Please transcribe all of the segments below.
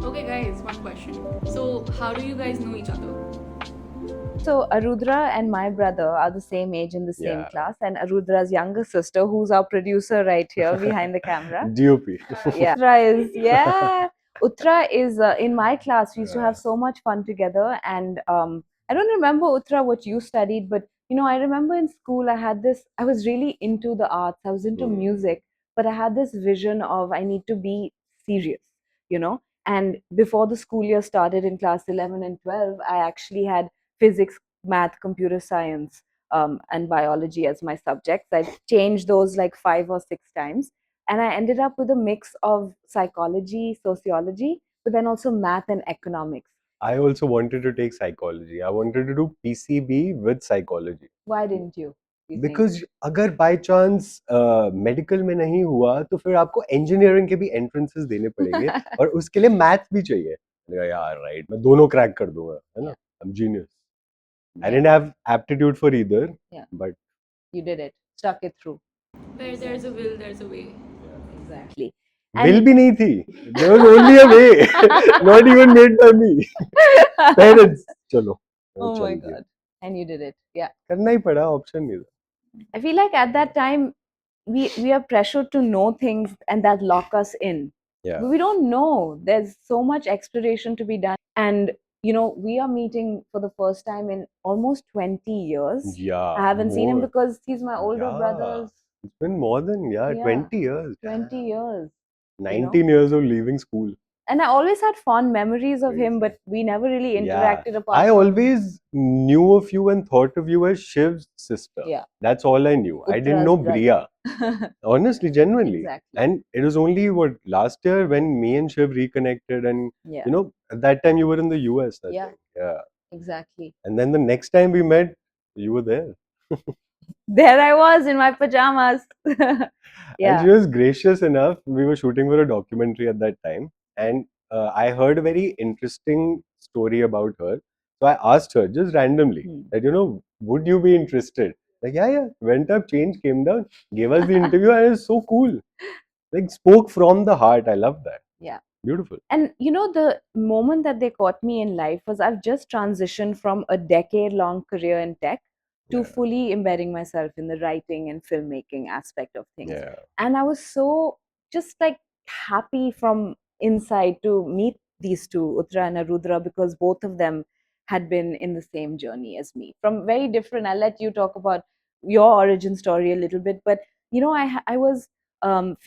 Okay, guys, one question. So, how do you guys know each other? So Arudra and my brother are the same age in the same Yeah. class, and Arudra's younger sister, who's our producer right here behind the camera. DOP. Yeah, Uttara is in my class. We used to have so much fun together, and I don't remember Uttara what you studied, but I remember in school I had this. I was really into the arts. I was into music, but I had this vision of I need to be serious, you know. And before the school year started in class 11 and 12, I actually had physics, math, computer science, and biology as my subjects. I changed those like 5 or 6 times, and I ended up with a mix of psychology, sociology, but then also math and economics. I also wanted to take psychology. I wanted to do PCB with psychology. Why didn't you? You think? Because अगर by chance medical में नहीं हुआ तो फिर आपको engineering के भी entrances देने पड़ेंगे और उसके लिए मैथ भी चाहिए. मैंने कहा, यार राइट मैं दोनों क्रैक कर दूंगा है ना. I am genius. I didn't have aptitude for either but You did it, stuck it through. Where there's a will, there's a way. Exactly. Will भी नहीं थी. There was only a way not even made by me. Parents चलो. Oh चल my दिया. God. And you did it. Yeah. करना ही पड़ा, option नहीं था. I feel like at that time we are pressured to know things and that lock us in. Yeah. But we don't know. There's so much exploration to be done. And we are meeting for the first time in almost 20 years. Yeah, I haven't seen him more. because he's my older Yeah. brother's It's been more than 20 years. 20 years. 19 years of leaving school. And I always had fond memories of him, Crazy. but we never really Yeah. interacted apart I from always knew of you and thought of you as Shiv's sister. Yeah. That's all I knew. I didn't know Uttar's Bria. Honestly, genuinely. Exactly. And it was only last year when me and Shiv reconnected, and Yeah. at that time you were in the US, I Yeah. think. Yeah. Exactly. And then the next time we met, you were there. There I was in my pajamas. And she was gracious enough. We were shooting for a documentary at that time, and I heard a very interesting story about her. So I asked her just randomly that, would you be interested? Like, yeah. Went up, changed, came down, gave us the interview, and it was so cool. Like, spoke from the heart. I love that. Yeah. Beautiful. And the moment that they caught me in life was I've just transitioned from a decade-long career in tech to Yeah. fully embedding myself in the writing and filmmaking aspect of things. Yeah. And I was so just like happy from inside to meet these two, Uttara and Arudra, because both of them had been in the same journey as me. From very different, I'll let you talk about your origin story a little bit, but I was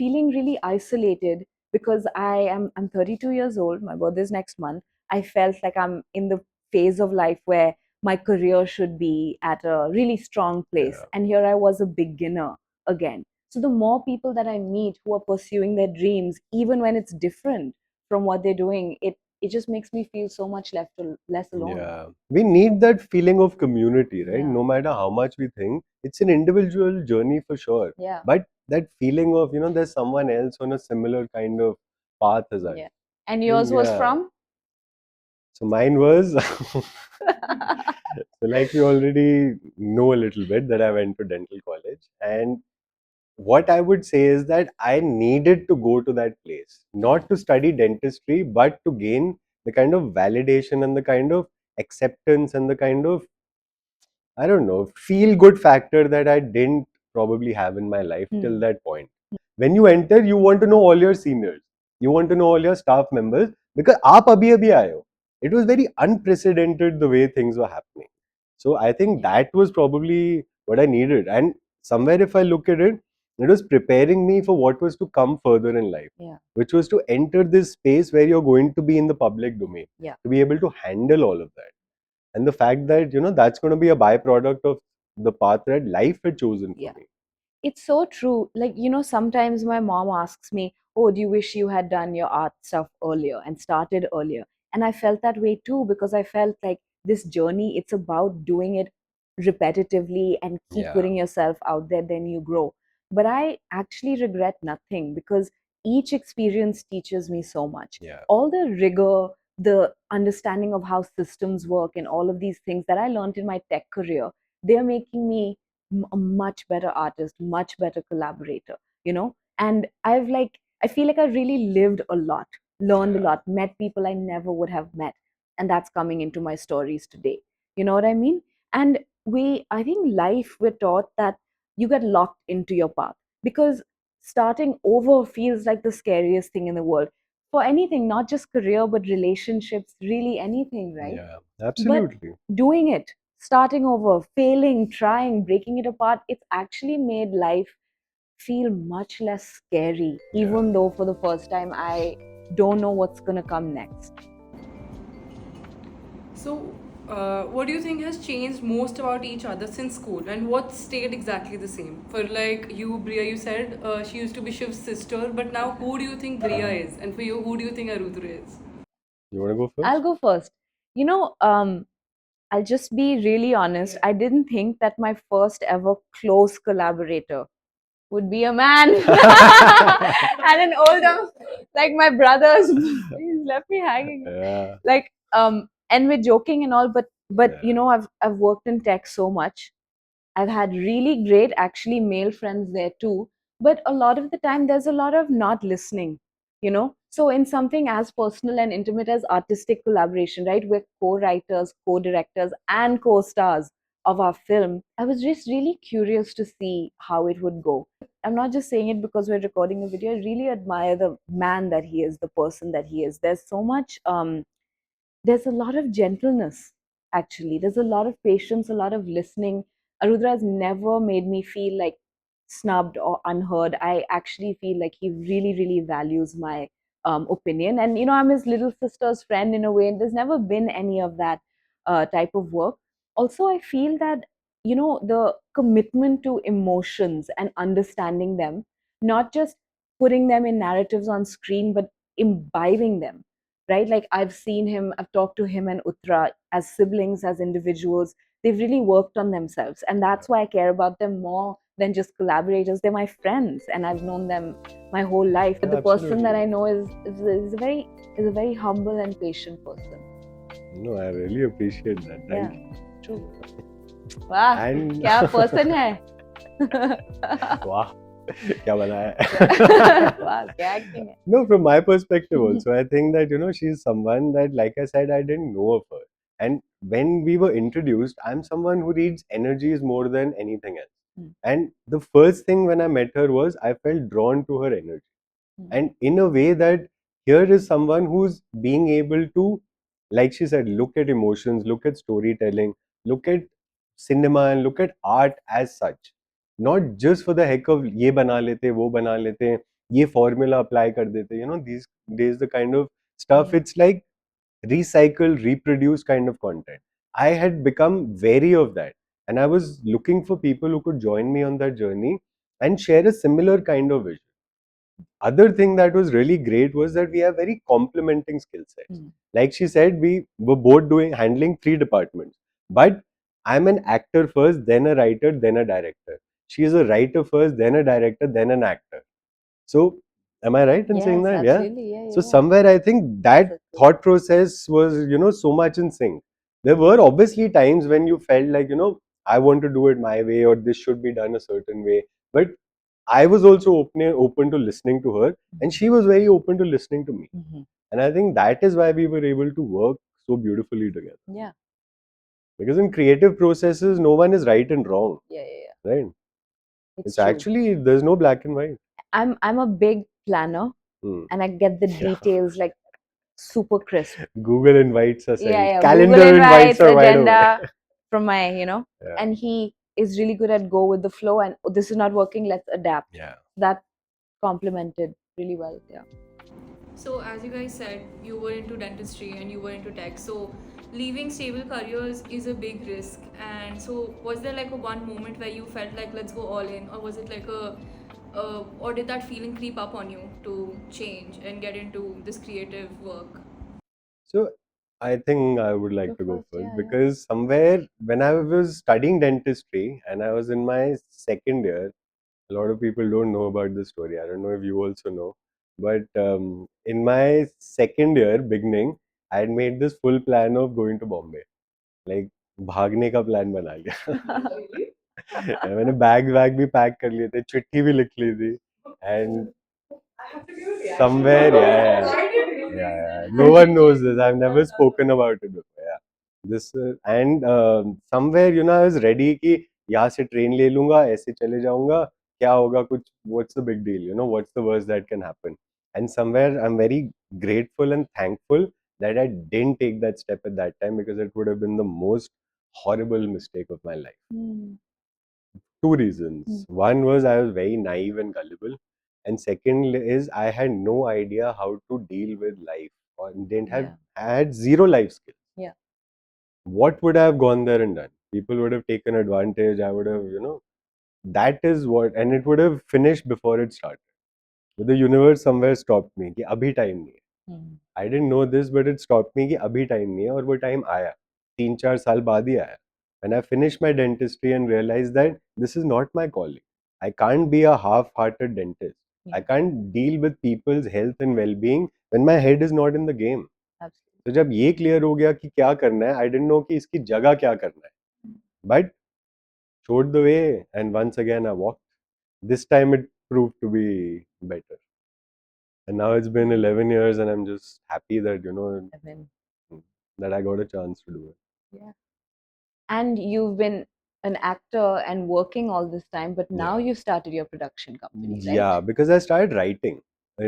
feeling really isolated because I'm 32 years old. My birthday is next month. I felt like I'm in the phase of life where my career should be at a really strong place, Yeah. and here I was a beginner again. So the more people that I meet who are pursuing their dreams, even when it's different from what they're doing, it just makes me feel so much less alone. Yeah. We need that feeling of community, right? Yeah. No matter how much we think, it's an individual journey for sure. Yeah. But that feeling of, there's someone else on a similar kind of path as I. Yeah. And yours was Yeah. from? So mine was, so like we already know a little bit that I went to dental college. And what I would say is that I needed to go to that place, not to study dentistry, but to gain the kind of validation and the kind of acceptance and the kind of, I don't know, feel good factor that I didn't probably have in my life till that point. When you enter, you want to know all your seniors, you want to know all your staff members because aap abhi abhi aaye ho. It was very unprecedented the way things were happening. So I think that was probably what I needed. And somewhere, if I look at it, it was preparing me for what was to come further in life, which was to enter this space where you're going to be in the public domain, to be able to handle all of that. And the fact that, that's going to be a byproduct of the path that life had chosen for me. It's so true. Like, sometimes my mom asks me, "Oh, do you wish you had done your art stuff earlier and started earlier?" And I felt that way too because I felt like this journey, it's about doing it repetitively and keep Yeah. putting yourself out there, then you grow. But I actually regret nothing because each experience teaches me so much. Yeah. All the rigor, the understanding of how systems work, and all of these things that I learned in my tech career, they're making me a much better artist, much better collaborator, And I feel like I really lived a lot, learned a Yeah. lot, met people I never would have met, and that's coming into my stories today. You know what I mean? And I think life, we're taught that you get locked into your path, because starting over feels like the scariest thing in the world, for anything, not just career but relationships, really anything, right? Yeah, But absolutely. doing it, starting over, failing, trying, breaking it apart, it's actually made life feel much less scary, Yeah. even though for the first time I don't know what's gonna come next. So, what do you think has changed most about each other since school, and what stayed exactly the same? For like you, Bria, you said she used to be Shiv's sister, but now who do you think Bria is, and for you, who do you think Arudra is? You want to go I'll first? go first. You know, I'll just be really honest. Yeah. I didn't think that my first ever close collaborator would be a man. And an older, like my brothers. Please left me hanging. Yeah. Like, and we're joking and all, but Yeah. you know, I've worked in tech so much. I've had really great, actually, male friends there too. But a lot of the time, there's a lot of not listening, you know? So, in something as personal and intimate as artistic collaboration, right? We're co writers, co directors, and co stars of our film. I was just really curious to see how it would go. I'm not just saying it because we're recording a video. I really admire the man that he is, the person that he is. There's a lot of gentleness, actually. There's a lot of patience, a lot of listening. Arudra has never made me feel like snubbed or unheard. I actually feel like he really, really values my opinion. And, you know, I'm his little sister's friend in a way, and there's never been any of that type of work. Also, I feel that, you know, the commitment to emotions and understanding them, not just putting them in narratives on screen, but imbibing them, right? Like I've seen him, I've talked to him and Uttara as siblings, as individuals. They've really worked on themselves. And that's why I care about them more than just collaborators. They're my friends and I've known them my whole life. But No, the person that absolutely. I know is a very humble and patient person. No, I really appreciate that. Yeah, Thank you. true. वाह And क्या person है wow, क्या बनाया है? वाह क्या acting है No, from my perspective also, I think that she's someone that, like I said, I didn't know of her. And when we were introduced, I'm someone who reads energies more than anything else. Hmm. And the first thing when I met her was I felt drawn to her energy. And in a way that here is someone who's being able to, like she said, look at emotions, look at storytelling, look at cinema, and look at art as such, not just for the heck of ये बना लेते वो बना लेते ये formula apply कर देते, these days the kind of stuff, Yeah. it's like recycle, reproduce kind of content. I had become wary of that, and I was looking for people who could join me on that journey and share a similar kind of vision. Other thing that was really great was that we have very complementing skill sets. Hmm. Like she said, we were both doing handling three departments. But I'm an actor first, then a writer, then a director. She is a writer first, then a director, then an actor. So am I right in saying Yes, that? Yeah. absolutely. Yeah, So you are. somewhere I think That's that so true. thought process was, so much in sync. There were obviously times when you felt like, I want to do it my way or this should be done a certain way. But I was also open to listening to her, and she was very open to listening to me. Mhm. And I think that is why we were able to work so beautifully together. Yeah. Because in creative processes, no one is right and wrong, Yeah, yeah, yeah. right? It's It's true. actually, there's no black and white. I'm a big planner Hmm. and I get the Yeah. details like super crisp. Google invites are Yeah, sent. yeah. Google Calendar invites invites, are right away. agenda from my, Yeah. and he is really good at go with the flow and "Oh, this is not working, let's adapt." Yeah. That complemented really well. Yeah. So, as you guys said, you were into dentistry and you were into tech. So, leaving stable careers is a big risk. And so, was there like a one moment where you felt like let's go all in, or was it like or did that feeling creep up on you to change and get into this creative work? So I think I would Go like to go first. first Yeah, yeah. because somewhere when I was studying dentistry and I was in my second year, a lot of people don't know about this story. I don't know if you also know, but in my second year beginning, I had made this full plan of going to Bombay. Like भागने का plan बना लिया. मैंने bag वैग भी pack कर लिए थे, चिट्ठी भी लिख ली थी. And somewhere, no one knows this. I've never spoken about it before. Yeah, this and somewhere, I was ready कि यहाँ से ट्रेन ले लूंगा, ऐसे चले जाऊंगा, क्या होगा कुछ, what's the big deal, what's the worst that can happen. And somewhere I'm very grateful and thankful that I didn't take that step at that time, because it would have been the most horrible mistake of my life. Mm. Two reasons. One was I was very naive and gullible, and second is I had no idea how to deal with life, or didn't have Yeah. I had zero life skills. Yeah. What would I have gone there and done? People would have taken advantage. I would have, that is what, and it would have finished before it started. But the universe somewhere stopped me कि अभी time नहीं है. Mm. I didn't know this, but it stopped me कि अभी time नहीं है, और वो time आया. 3-4 साल बाद ही आया. And I finished my dentistry and realized that this is not my calling. I can't be a half-hearted dentist. I Yeah. can't deal with people's health and well-being when my head is not in the game. Absolutely. तो जब ये clear हो गया कि क्या करना है, I didn't know कि इसकी जगह क्या करना है. But showed the way, and once again I walked. This time it proved to be better. And now it's been 11 years, and I'm just happy that, I mean, that I got a chance to do it. yeah. And you've been an actor and working all this time, but now Yeah. you've started your production company, right? Yeah, because I started writing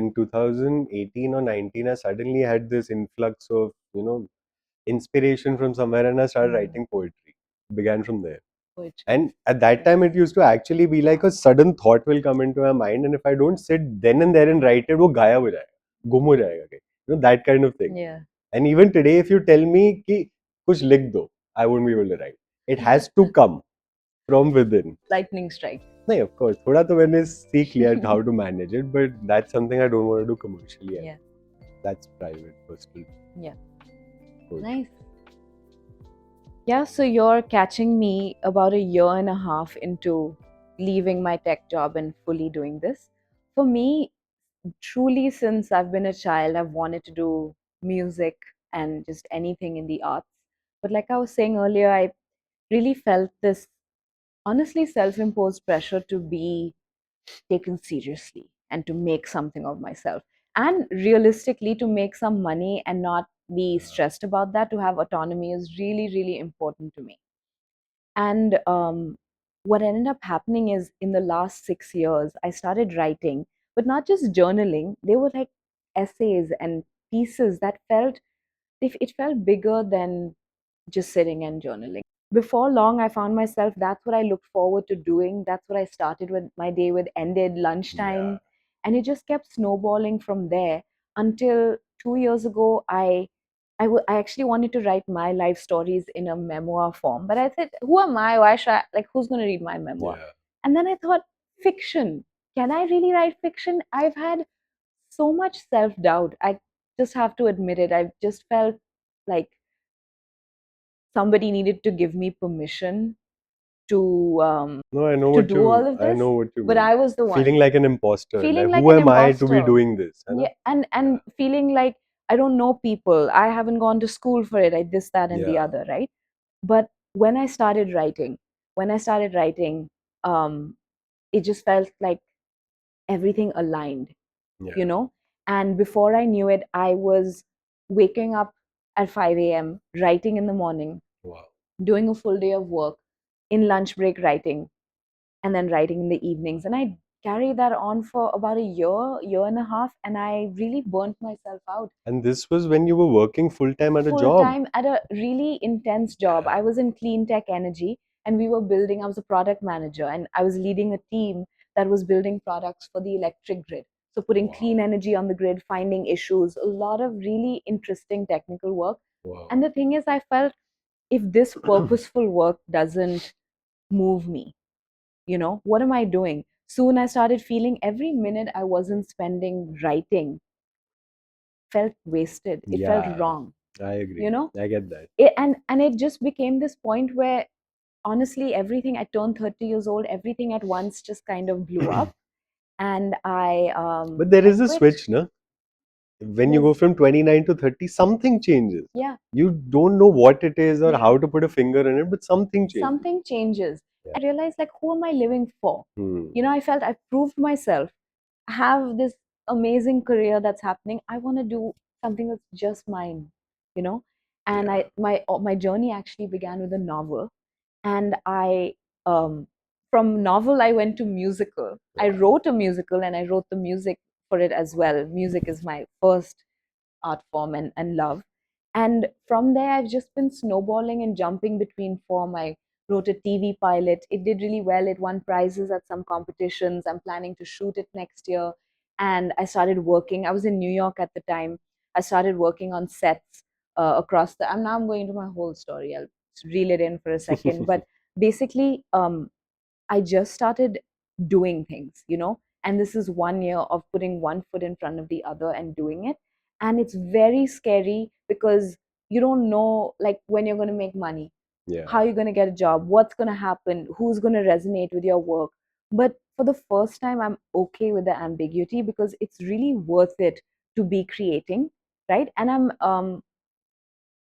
in 2018 or 19. I suddenly had this influx of, inspiration from somewhere, and I started writing poetry. Began from there. Poetry. And at that time, it used to actually be like a sudden thought will come into my mind, and if I don't sit then and there and write it, वो गायब हो जाएगा, गुम हो जाएगा कहीं. That kind of thing. Yeah. And even today, if you tell me कि कुछ लिख दो, I won't be able to write. It has to come from within. Lightning strike. नहीं, of course, थोड़ा तो मैंने सीख लिया how to manage it, but that's something I don't want to do commercially. Yeah. That's private, personal. Yeah. Good. Nice. Yeah, so you're catching me about a year and a half into leaving my tech job and fully doing this. For me, truly, since I've been a child, I've wanted to do music and just anything in the arts. But like I was saying earlier, I really felt this honestly self imposed pressure to be taken seriously and to make something of myself. And realistically, to make some money and not be stressed about that, to have autonomy is really, really important to me. And what ended up happening is in the last 6 years, I started writing, but not just journaling. They were like essays and pieces that it felt bigger than just sitting and journaling. Before long, I found myself, that's what I looked forward to doing. That's what I started with my day with, ended lunchtime. Yeah. And it just kept snowballing from there until 2 years ago, I actually wanted to write my life stories in a memoir form. But I said, who am I? Why should I, like, who's going to read my memoir? Yeah. And then I thought, fiction. Can I really write fiction? I've had so much self doubt. I just have to admit it. I've just felt like somebody needed to give me permission to No, I know to what do all of I this, know what you but mean. I was the one Feeling like an imposter. feeling Like, like who an am I to be imposter. doing this? है ना? Yeah, and feeling like I don't know people, I haven't gone to school for it, I this, that, and the Yeah. other, right? But when I started writing, it just felt like everything aligned, Yeah. you know. And before I knew it, I was waking up at 5 a.m., writing in the morning, Wow. doing a full day of work, in lunch break writing, and then writing in the evenings. And I carried that on for about a year and a half, and I really burnt myself out. And this was when you were working full time at a Full job. time at a really intense job. Yeah. I was in clean tech energy, and we were building, I was a product manager, and I was leading a team that was building products for the electric grid. So putting Wow. clean energy on the grid, finding issues, a lot of really interesting technical work. Wow. And the thing is, I felt if this purposeful work doesn't move me, what am I doing? Soon I started feeling every minute I wasn't spending writing felt wasted. It felt Yeah, wrong, I agree. you know? I get that. And it just became this point where honestly everything, I turned 30 years old, everything at once just kind of blew up. And But there I is a quit. switch, no? When you go Yes. from 29 to 30, something changes. Yeah. You don't know what it is or Yeah. how to put a finger in it, but something changes. Something changes. Yeah. I realized, like, who am I living for? Hmm. I felt I proved myself. have this amazing career that's happening. I want to do something that's just mine, you know. And Yeah. my journey actually began with a novel, and I from novel I went to musical. I Wow. wrote a musical and I wrote the music for it as well. Music is my first art form and love. And from there, I've just been snowballing and jumping between form. I wrote a TV pilot. It did really well. It won prizes at some competitions. I'm planning to shoot it next year. And I started working. I was in New York at the time. I started working on sets across the. I'm going into my whole story. I'll reel it in for a second. But basically, I just started doing things, and this is 1 year of putting one foot in front of the other and doing it. And it's very scary because you don't know like when you're going to make money, Yeah. how you're going to get a job, what's going to happen, who's going to resonate with your work. But for the first time, I'm okay with the ambiguity because it's really worth it to be creating, right? And I'm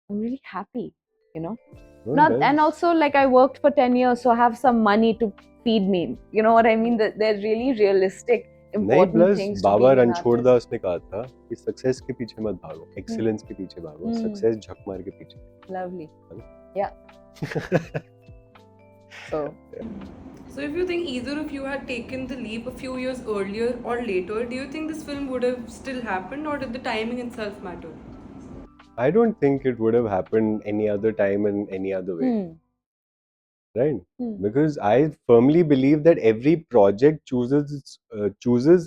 really happy, you know No, it not and does. also like I worked for 10 years, so I have some money to feed me, you know what I mean, that they're really realistic नहीं, important plus things to Baba being an Ranchhod artist. दास ने कहा था कि success के पीछे मत भागो, Hmm. Excellence के पीछे भागो, Hmm. सक्सेस झक मार के पीछे. Lovely. Yeah. So So, if you think either of you had taken the leap a few years earlier or later, do you think this film would have still happened, or did the timing itself matter? I don't think it would have happened any other time in any other way, hmm. right? Hmm. Because I firmly believe that every project chooses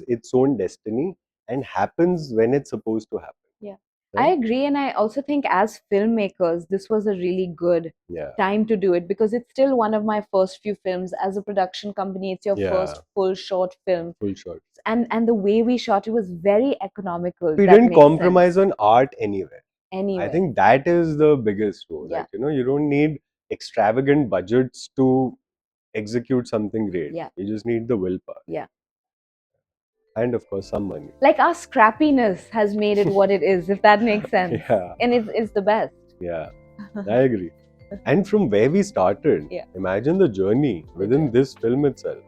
its own destiny and happens when it's supposed to happen, Yeah, I right? agree. And I also think as filmmakers, this was a really good Yeah, time to do it because it's still one of my first few films. As a production company, it's your yeah, first full short film. full shot. And the way we shot it was very economical, if We that didn't makes compromise sense. on art anywhere. I Anyway, think that is the biggest role. yeah, Like, you don't need extravagant budgets to execute something great. yeah, You just need the willpower yeah. and, of course, some money. Like our scrappiness has made it what it is, if that makes sense. Yeah, And it's the best. yeah, I agree. And from where we started, Yeah. imagine the journey The within journey. this film itself.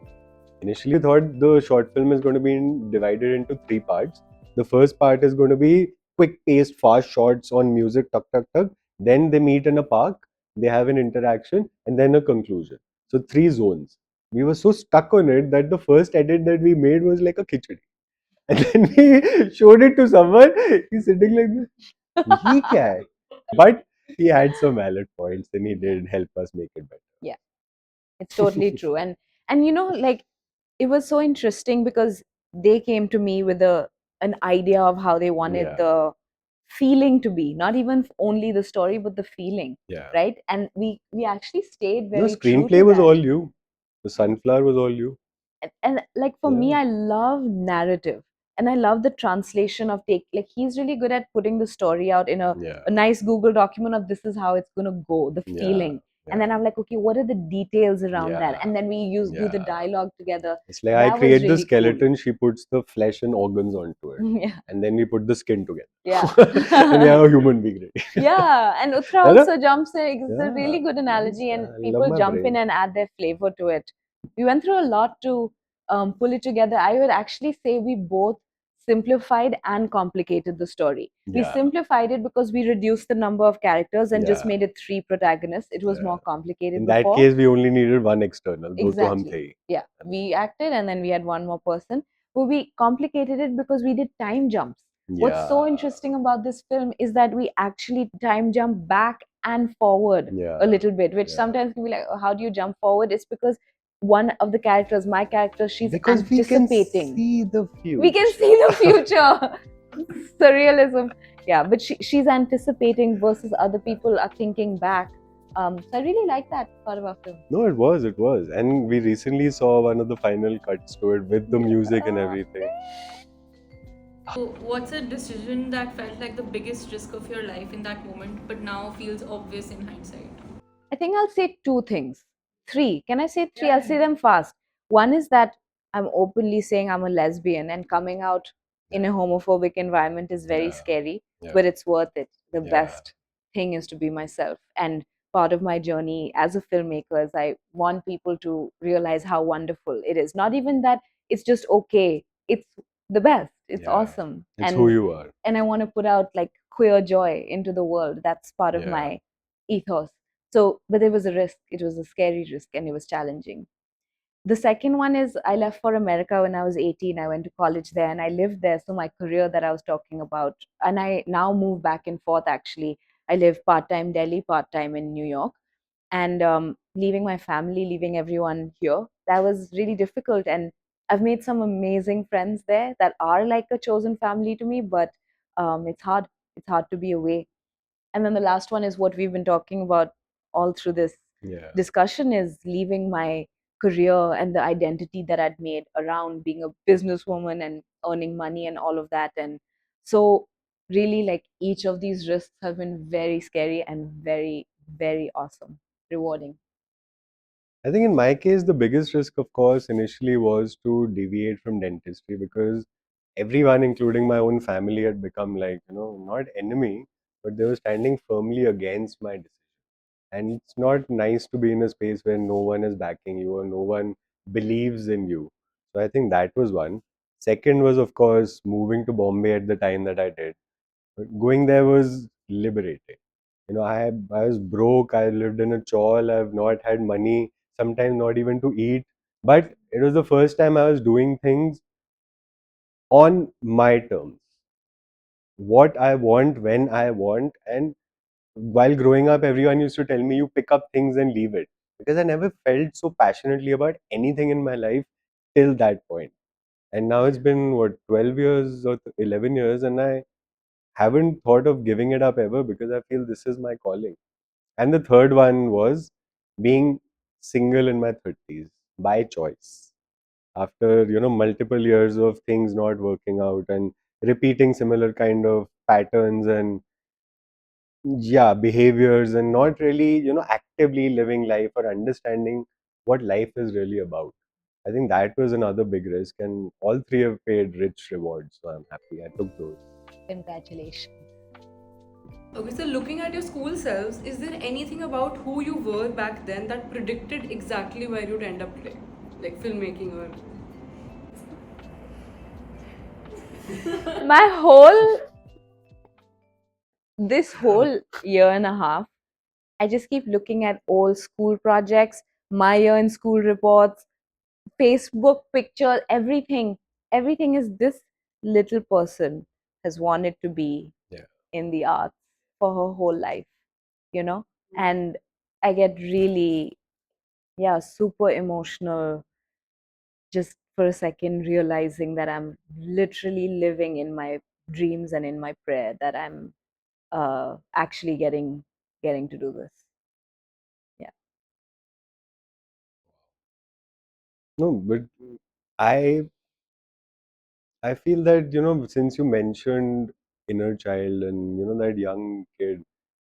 Initially, thought the short film is going to be divided into three parts. The first part is going to be quick paced, fast shots on music, tuck, tuck, tuck. Then they meet in a park, they have an interaction, and then a conclusion. So, three zones. We were so stuck on it that the first edit that we made was like a khichdi. And then we showed it to someone. He's sitting like this. He can. But he had some valid points and he Yeah. did help us make it better. Yeah. It's totally true. And like it was so interesting because they came to me with an idea of how they wanted Yeah, the feeling to be, not even only the story but the feeling, yeah. right? And we actually stayed No, very true screenplay to was that. all you. The sunflower was all you. And like for me, Yeah, I love narrative, and I love the translation of take, like he's really good at putting the story out in yeah, a nice Google document of this is how it's going to go, the yeah, feeling. And yeah, then I'm like, okay, what are the details around that? yeah, And then we do the yeah. dialogue together. It's like I That was create the really cool. skeleton, she puts the flesh and organs onto it, Yeah. and then we put the skin together. Yeah. And we have a human being ready. Yeah, and Uttara है ना? also jumps in. It's a Yeah, really good nice. analogy, and Yeah, I love people my jump in brain. and add their flavor to it. We went through a lot to pull it together. I would actually say we both simplified and complicated the story. We Yeah, simplified it because we reduced the number of characters and just yeah, made it three protagonists. It was yeah. more complicated In that before. case, we only needed one external. दो तो हम Exactly. थे ही. Yeah. We acted and then we had one more person. But we complicated it because we did time jumps. What's Yeah, so interesting about this film is that we actually time jump back and forward yeah, a little bit, which yeah. sometimes can be like, "Oh, how do you jump forward?" It's because one of the characters, my character, she's Because we can anticipating. see the We can future. see the future. Surrealism. Yeah, but she's anticipating versus other people are thinking back. So I really like that part of our film. No, it was. And we recently saw one of the final cuts to it with the music and everything. So, what's a decision that felt like the biggest risk of your life in that moment, but now feels obvious in hindsight? I think I'll say two things. Three. Can I say three? I'll say them fast. One is that I'm openly saying I'm a lesbian, and coming out in a Yeah, homophobic environment is very yeah, scary, yeah, but it's worth it. The yeah, best thing is to be myself. And part of my journey as a filmmaker is I want people to realize how wonderful it is. Not even that it's just okay. It's the best. It's Yeah. awesome. It's who you are. And I want to put out like queer joy into the world. That's part of Yeah. my ethos. So, but it was a risk. It was a scary risk and it was challenging. The second one is I left for America when I was 18. I went to college there and I lived there. So my career that I was talking about, and I now move back and forth actually. I live part-time Delhi, part-time in New York. And leaving my family, leaving everyone here, that was really difficult. And I've made some amazing friends there that are like a chosen family to me, but it's hard. It's hard to be away. And then the last one is what we've been talking about all through this Yeah. discussion is leaving my career and the identity that I'd made around being a businesswoman and earning money and all of that. And so, really, like each of these risks have been very scary and very, very awesome, rewarding. I think in my case, the biggest risk, of course, initially was to deviate from dentistry because everyone, including my own family, had become like, not enemy, but they were standing firmly against my decision. And it's not nice to be in a space where no one is backing you or no one believes in you. So I think that was one. Second was, of course, moving to Bombay at the time that I did. But going there was liberating. I was broke. I lived in a chawl. I've not had money. Sometimes not even to eat. But it was the first time I was doing things on my terms. What I want, when I want, and while growing up, everyone used to tell me you pick up things and leave it because I never felt so passionately about anything in my life till that point. And now it's been what 12 years or 11 years, and I haven't thought of giving it up ever because I feel this is my calling. And the third one was being single in my 30s by choice. After, multiple years of things not working out and repeating similar kind of patterns and yeah, behaviors and not really, actively living life or understanding what life is really about. I think that was another big risk, and all three have paid rich rewards. So I'm happy I took those. Congratulations. Okay, so looking at your school selves, is there anything about who you were back then that predicted exactly where you'd end up today? Like filmmaking or. My whole, this whole year and a half, I just keep looking at old school projects, my year in school reports, Facebook picture, everything. Everything is this little person has wanted to be Yeah. in the arts for her whole life, you know? And I get really, yeah, super emotional just for a second, realizing that I'm literally living in my dreams and in my prayer that I'm actually getting to do this. Yeah. No, but I I feel that, since you mentioned inner child and, that young kid,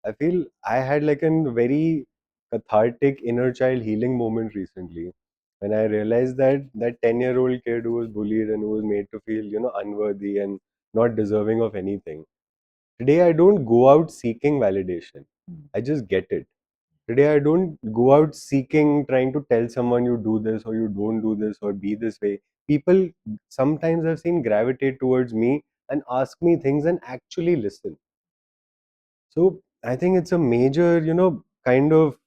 I feel I had like a very cathartic inner child healing moment recently when I realized that that 10-year-old kid who was bullied and who was made to feel, unworthy and not deserving of anything. Today, I don't go out seeking validation. I just get it. Today, I don't go out seeking, trying to tell someone you do this or you don't do this or be this way. People sometimes I've seen gravitate towards me and ask me things and actually listen. So I think it's a major, kind of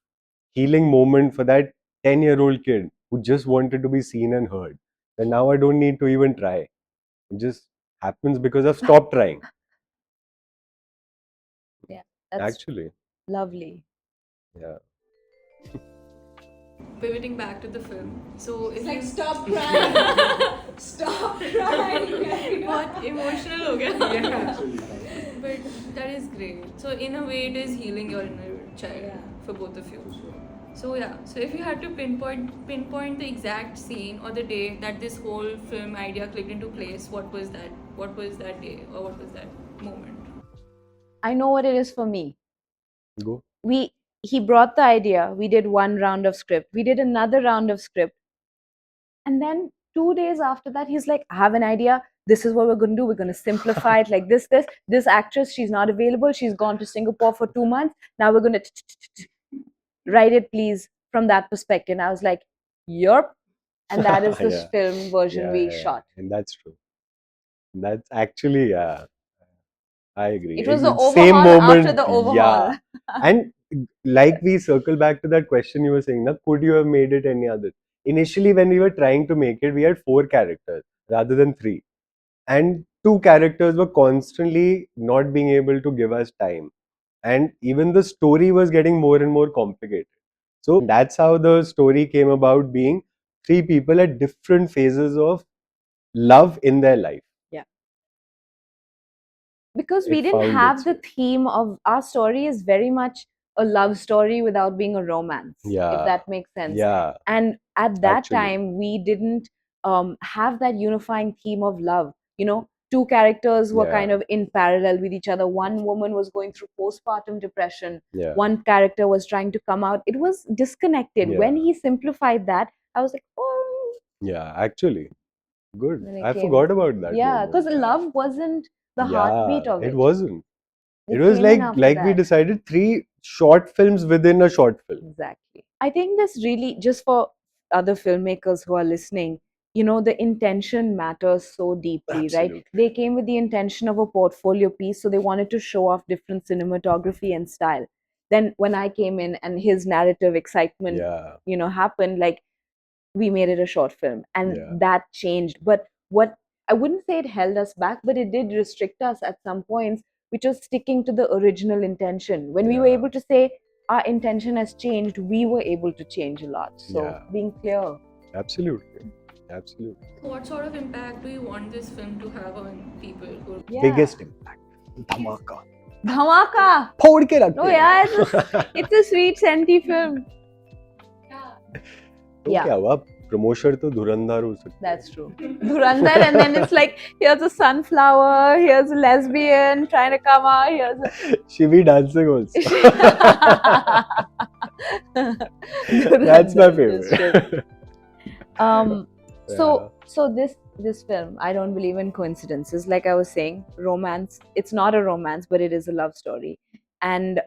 healing moment for that 10-year-old kid who just wanted to be seen and heard. And now I don't need to even try. It just happens because I've stopped trying. Yeah. That's Actually. lovely. Yeah. Pivoting back to the film. So if Like, you stop crying. Stop crying. बहुत emotional हो गया. Yeah. But that is great. So in a way, it is healing your inner child Yeah. for both of you. So yeah. So if you had to pinpoint the exact scene or the day that this whole film idea clicked into place, what was that? What was that day or what was that moment? I know what it is for me. Go. We He brought the idea, we did one round of script, we did another round of script, and then 2 days after that he's like, I have an idea, this is what we're going to do, we're going to simplify it like this actress, she's not available, she's gone to Singapore for 2 months, now we're going to write it please from that perspective. And I was like, yup. And that is the Yeah. film version Yeah, we yeah, yeah. shot. And that's true. That's actually, yeah, I agree. It was the Same overhaul after moment, the overhaul. yeah. And like we circle back to that question you were saying, na, could you have made it any other? Initially, when we were trying to make it, we had 4 characters rather than 3. And 2 characters were constantly not being able to give us time. And even the story was getting more and more complicated. So that's how the story came about, being 3 people at different phases of love in their life. Because we It didn't found have its the way. theme of our story is very much a love story without being a romance, if Yeah, that makes sense. yeah, And at that actually, time, we didn't have that unifying theme of love. You know, 2 characters were kind yeah, of in parallel with each other. One woman was going through postpartum depression, yeah, one character was trying to come out. It was disconnected. When yeah, he simplified that, I was like, oh, yeah, actually, good. then it I came. forgot about that Yeah, because moment. Yeah, love wasn't the yeah, heartbeat of it it. wasn't. They It was came in like after we that. decided 3 short films within a short film. Exactly. I think this really, just for other filmmakers who are listening, you know, the intention matters so deeply, right? Absolutely. They came with the intention of a portfolio piece, so they wanted to show off different cinematography and style. Then when I came in and his narrative excitement, Yeah, you know, happened, like we made it a short film and yeah, that changed. But what, I wouldn't say it held us back, but it did restrict us at some points, which was sticking to the original intention. When we were yeah, able to say our intention has changed, we were able to change a lot. So yeah. being clear. Absolutely, absolutely. So what sort of impact do you want this film to have on people who Yeah. Biggest impact. Dhamaka. Dhamaka. फोड़ के रख Oh देगा. yeah, it's a sweet scenty film. तो Yeah. क्या हुआ? Promoter तो धुरंधर हो सकते हैं. That's true. Dhurandhar, and then it's like, here's a sunflower, here's a lesbian trying to come out, here's a. She be dancing also. Dhurandhar, That's my that's true. favorite. So this film, I don't believe in coincidences. Like I was saying, romance, it's not a romance, but it is a love story. And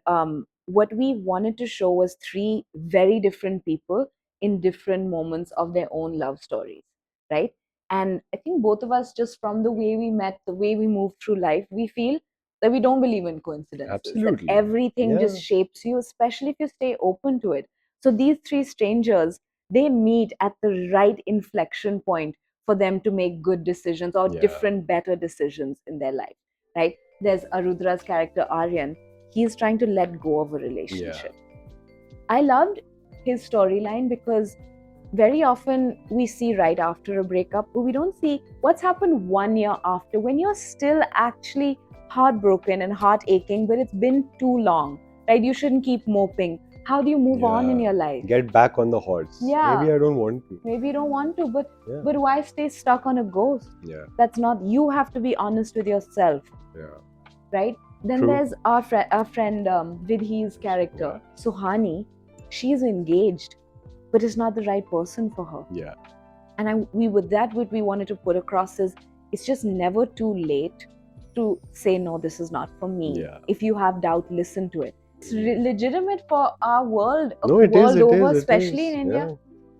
what we wanted to show was 3 very different people in different moments of their own love stories, right? And I think both of us, just from the way we met, the way we moved through life, we feel that we don't believe in coincidences. Absolutely. That everything just Yeah. shapes you, especially if you stay open to it. So these 3 strangers, they meet at the right inflection point for them to make good decisions or Yeah. different, better decisions in their life, right? There's Arudra's character, Aryan. He's trying to let go of a relationship. I loved his storyline because very often we see right after a breakup, but we don't see what's happened 1 year after when you're still actually heartbroken and heart aching, but it's been too long, right? You shouldn't keep moping. How do you move on in Yeah. your life? Get back on the horse. Yeah. Maybe I don't want to. Maybe you don't want to, but Yeah. but why stay stuck on a ghost? Yeah. That's not, you have to be honest with yourself, Yeah. right? Then True. there's our friend Vidhi's character, Suhani. She's engaged, but it's not the right person for her. Yeah. And we with that, what we wanted to put across is, it's just never too late to say no, this is not for me. Yeah. If you have doubt, listen to it. It's legitimate for our world, No, it is. world It over, is. It especially is. in India. Yeah.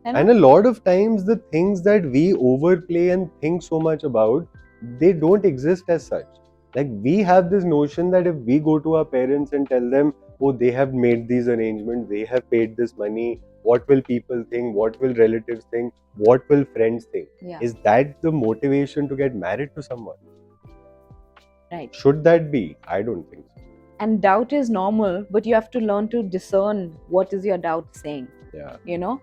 You know? And a lot of times, the things that we overplay and think so much about, they don't exist as such. Like, we have this notion that if we go to our parents and tell them, oh, they have made these arrangements, they have paid this money, what will people think, what will relatives think, what will friends think? Yeah. Is that the motivation to get married to someone? Right. Should that be? I don't think so. And doubt is normal, but you have to learn to discern what is your doubt saying. Yeah. You know?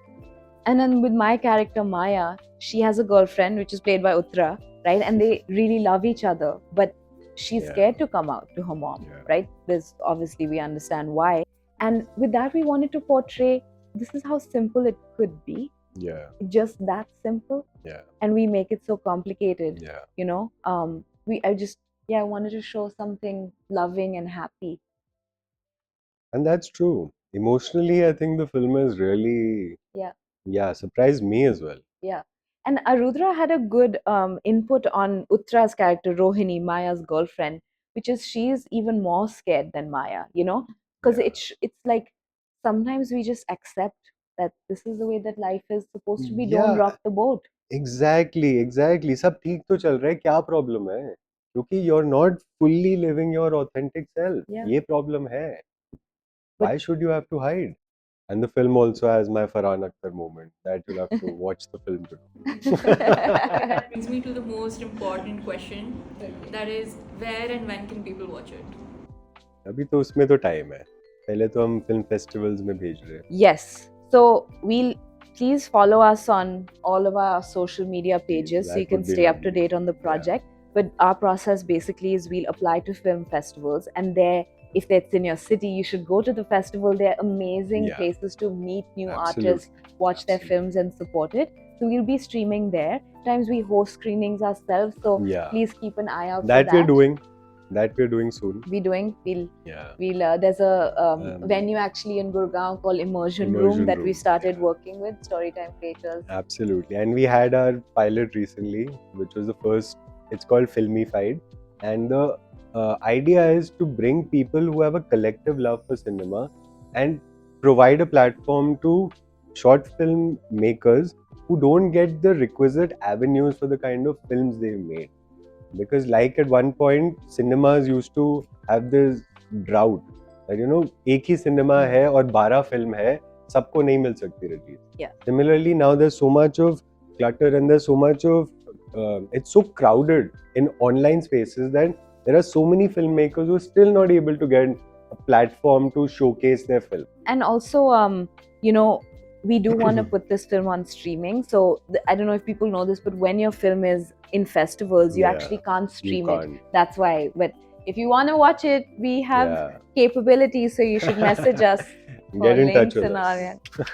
And then with my character Maya, she has a girlfriend which is played by Uttara, right? And they really love each other, but she's scared to come out to her mom, right? Because obviously we understand why. And with that, we wanted to portray, this is how simple it could be. Yeah. Just that simple. Yeah. And we make it so complicated. Yeah. You know? I wanted to show something loving and happy. And that's true. Emotionally, I think the film is really, surprised me as well. Yeah. And Arudra had a good input on Uttara's character, Rohini, Maya's girlfriend, which is she's even more scared than Maya, you know? Because it's like sometimes we just accept that this is the way that life is supposed to be. Don't rock the boat. Exactly सब ठीक तो चल रहा है, क्या problem है? क्योंकि you are not fully living your authentic self, Yeah. ये प्रॉब्लम है. But- Why should you have to hide? And the film also has my Farhan Akhtar moment that you'll have to watch the film to know. That brings me to the most important question. That is, where and when can people watch it? अभी तो उसमें तो time है, पहले तो हम film festivals में भेज रहे हैं. Yes. So we'll please follow us on all of our social media pages so that you can would be stay up to lovely. date on the project. But our process basically is we'll apply to film festivals, and there, if it's in your city, you should go to the festival. They're amazing Yeah. places to meet new Absolutely. artists, watch their films, and support it. So we'll be streaming there. Times we host screenings ourselves, so Yeah. please keep an eye out That for we're doing. That we're doing soon. We'll Yeah. there's a venue actually in Gurgaon called Immersion Room Immersion that we Room, started yeah. working with Storytime creators. Absolutely. And we had our pilot recently, which was the first, it's called Filmified. And the idea is to bring people who have a collective love for cinema and provide a platform to short film makers who don't get the requisite avenues for the kind of films they've made. Because like at one point, cinemas used to have this drought that, you know, एक ही cinema है और 12 film है, सबको नहीं मिल सकती release. Yeah. Similarly, now there's so much of clutter and there's so much of it's so crowded in online spaces that there are so many filmmakers who are still not able to get a platform to showcase their film. And also, you know, we do want to put this film on streaming. So I don't know if people know this, but when your film is in festivals, you Yeah, actually can't You stream can't. it. That's why. But if you want to watch it, we have Yeah. capabilities, so you should message us for Get in touch links with and all. us.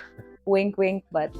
Wink, wink. But